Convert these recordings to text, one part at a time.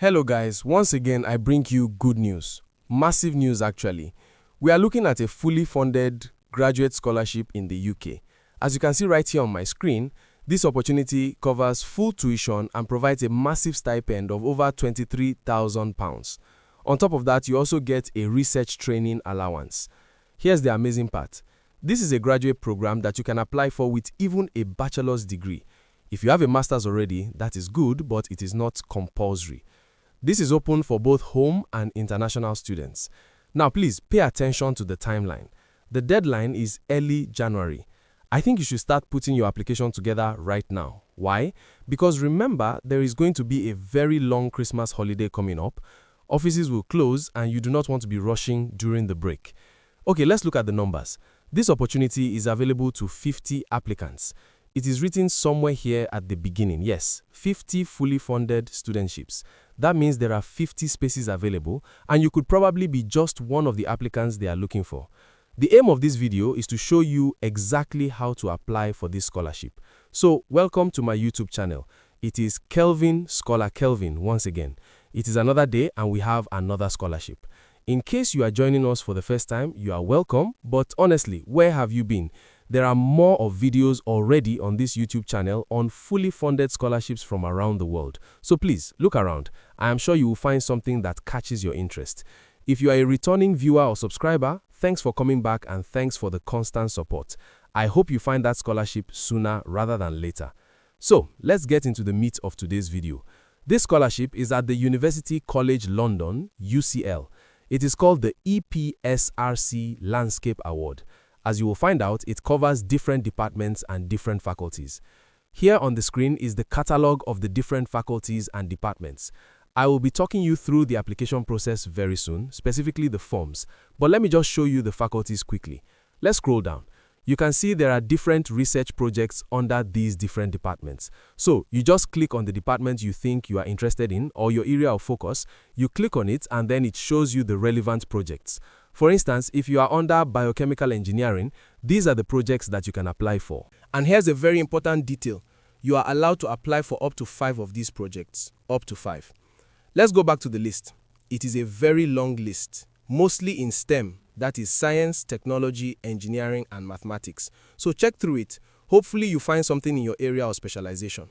Hello guys, once again I bring you good news. Massive news actually. We are looking at a fully funded graduate scholarship in the UK. As you can see right here on my screen, this opportunity covers full tuition and provides a massive stipend of over £23,000. On top of that, you also get a research training allowance. Here's the amazing part. This is a graduate program that you can apply for with even a bachelor's degree. If you have a master's already, that is good, but it is not compulsory. This is open for both home and international students. Now, please pay attention to the timeline. The deadline is early January. I think you should start putting your application together right now. Why? Because remember, there is going to be a very long Christmas holiday coming up. Offices will close and you do not want to be rushing during the break. Okay, let's look at the numbers. This opportunity is available to 50 applicants. It is written somewhere here at the beginning. Yes, 50 fully funded studentships. That means there are 50 spaces available and you could probably be just one of the applicants they are looking for. The aim of this video is to show you exactly how to apply for this scholarship. So, welcome to my YouTube channel. It is Kelvin Scholar Kelvin once again. It is another day and we have another scholarship. In case you are joining us for the first time, you are welcome, but honestly, where have you been? There are more of videos already on this YouTube channel on fully funded scholarships from around the world. So please, look around. I am sure you will find something that catches your interest. If you are a returning viewer or subscriber, thanks for coming back and thanks for the constant support. I hope you find that scholarship sooner rather than later. So, let's get into the meat of today's video. This scholarship is at the University College London, UCL. It is called the EPSRC Landscape Award. As you will find out, it covers different departments and different faculties. Here on the screen is the catalog of the different faculties and departments. I will be talking you through the application process very soon, specifically the forms, but let me just show you the faculties quickly. Let's scroll down. You can see there are different research projects under these different departments. So you just click on the department you think you are interested in or your area of focus, you click on it and then it shows you the relevant projects. For instance, if you are under biochemical engineering, these are the projects that you can apply for. And here's a very important detail. You are allowed to apply for up to 5 of these projects, up to 5. Let's go back to the list. It is a very long list, mostly in STEM, that is science, technology, engineering, and mathematics. So check through it. Hopefully you find something in your area of specialization.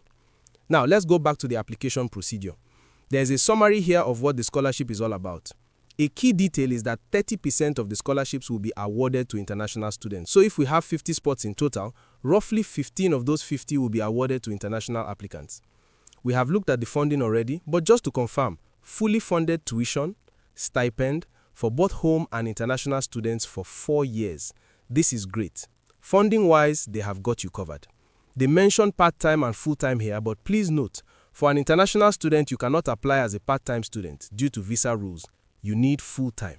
Now let's go back to the application procedure. There's a summary here of what the scholarship is all about. A key detail is that 30% of the scholarships will be awarded to international students. So if we have 50 spots in total, roughly 15 of those 50 will be awarded to international applicants. We have looked at the funding already, but just to confirm, fully funded tuition, stipend, for both home and international students for 4 years. This is great. Funding-wise, they have got you covered. They mention part-time and full-time here, but please note, for an international student, you cannot apply as a part-time student due to visa rules. You need full-time.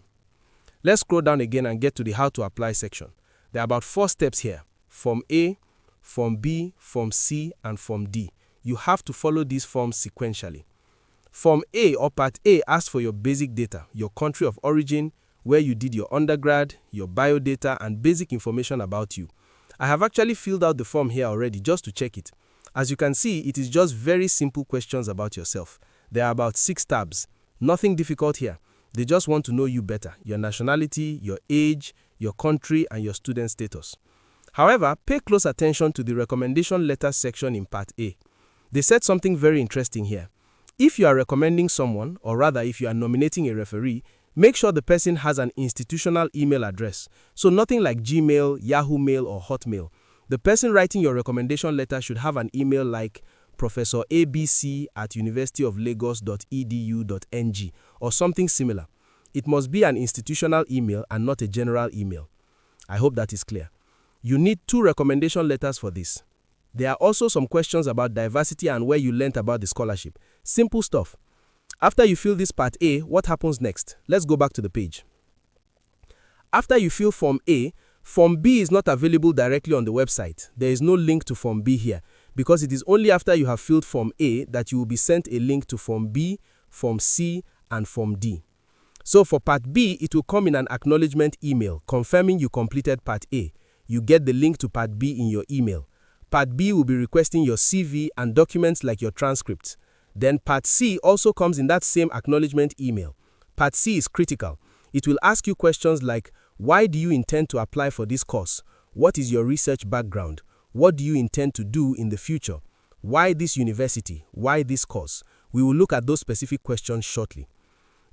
Let's scroll down again and get to the how to apply section. There are about 4 steps here. Form A, Form B, Form C, and Form D. You have to follow these forms sequentially. Form A or Part A asks for your basic data, your country of origin, where you did your undergrad, your biodata, and basic information about you. I have actually filled out the form here already just to check it. As you can see, it is just very simple questions about yourself. There are about 6 tabs. Nothing difficult here. They just want to know you better, your nationality, your age, your country, and your student status. However, pay close attention to the recommendation letter section in Part A. They said something very interesting here. If you are recommending someone, or rather if you are nominating a referee, make sure the person has an institutional email address. So nothing like Gmail, Yahoo Mail, or Hotmail. The person writing your recommendation letter should have an email like professorabc@universityoflagos.edu.ng or something similar. It must be an institutional email and not a general email. I hope that is clear. You need 2 recommendation letters for this. There are also some questions about diversity and where you learnt about the scholarship. Simple stuff. After you fill this Part A, what happens next? Let's go back to the page. After you fill Form A, Form B is not available directly on the website. There is no link to Form B here because it is only after you have filled Form A that you will be sent a link to Form B, Form C, and Form D. So for Part B, it will come in an acknowledgement email confirming you completed Part A. You get the link to Part B in your email. Part B will be requesting your CV and documents like your transcripts. Then Part C also comes in that same acknowledgement email. Part C is critical. It will ask you questions like, why do you intend to apply for this course? What is your research background? What do you intend to do in the future? Why this university? Why this course? We will look at those specific questions shortly.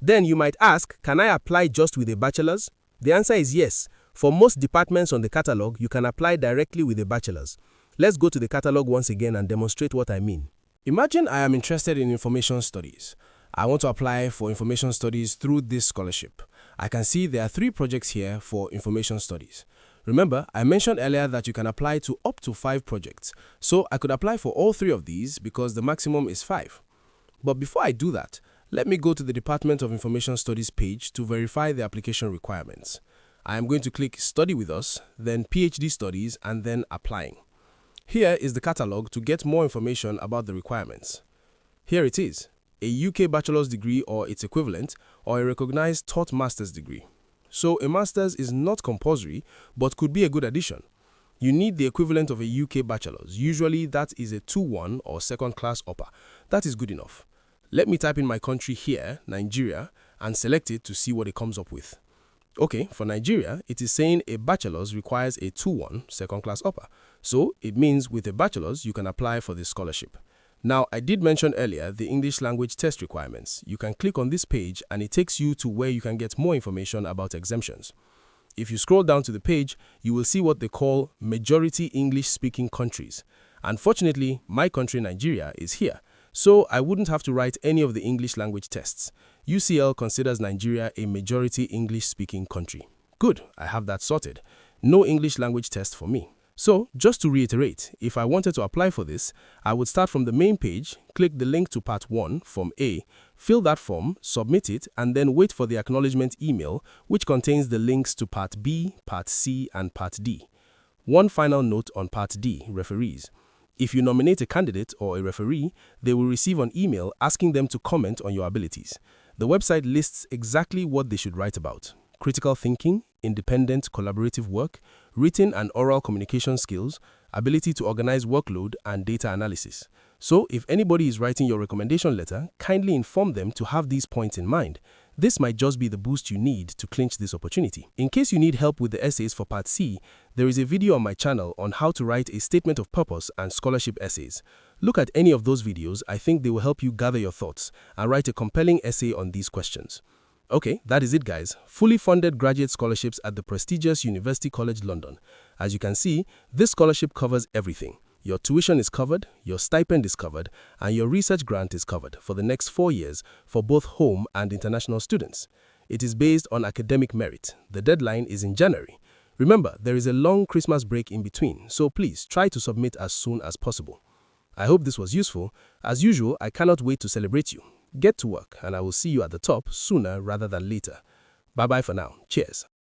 Then you might ask, can I apply just with a bachelor's? The answer is yes. For most departments on the catalog, you can apply directly with a bachelor's. Let's go to the catalog once again and demonstrate what I mean. Imagine I am interested in information studies. I want to apply for information studies through this scholarship. I can see there are 3 projects here for information studies. Remember, I mentioned earlier that you can apply to up to 5 projects, so I could apply for all 3 of these because the maximum is 5. But before I do that, let me go to the Department of Information Studies page to verify the application requirements. I am going to click Study with Us, then PhD Studies, and then Applying. Here is the catalog to get more information about the requirements. Here it is, a UK bachelor's degree or its equivalent, or a recognized taught master's degree. So a master's is not compulsory, but could be a good addition. You need the equivalent of a UK bachelor's. Usually that is a 2-1 or second class upper. That is good enough. Let me type in my country here, Nigeria, and select it to see what it comes up with. Okay, for Nigeria, it is saying a bachelor's requires a 2-1 second class upper. So it means with a bachelor's, you can apply for this scholarship. Now, I did mention earlier the English language test requirements. You can click on this page and it takes you to where you can get more information about exemptions. If you scroll down to the page, you will see what they call majority English-speaking countries. Unfortunately, my country, Nigeria, is here, so I wouldn't have to write any of the English language tests. UCL considers Nigeria a majority English-speaking country. Good, I have that sorted. No English language test for me. So, just to reiterate, if I wanted to apply for this, I would start from the main page, click the link to Part 1, Form A, fill that form, submit it, and then wait for the acknowledgement email, which contains the links to Part B, Part C, and Part D. One final note on Part D, referees. If you nominate a candidate or a referee, they will receive an email asking them to comment on your abilities. The website lists exactly what they should write about: critical thinking, independent collaborative work, written and oral communication skills, ability to organize workload, and data analysis. So if anybody is writing your recommendation letter, kindly inform them to have these points in mind. This might just be the boost you need to clinch this opportunity. In case you need help with the essays for Part C, there is a video on my channel on how to write a statement of purpose and scholarship essays. Look at any of those videos. I think they will help you gather your thoughts and write a compelling essay on these questions. Okay, that is it, guys. Fully funded graduate scholarships at the prestigious University College London. As you can see, this scholarship covers everything. Your tuition is covered, your stipend is covered, and your research grant is covered for the next 4 years for both home and international students. It is based on academic merit. The deadline is in January. Remember, there is a long Christmas break in between, so please try to submit as soon as possible. I hope this was useful. As usual, I cannot wait to celebrate you. Get to work, and I will see you at the top sooner rather than later. Bye-bye for now. Cheers.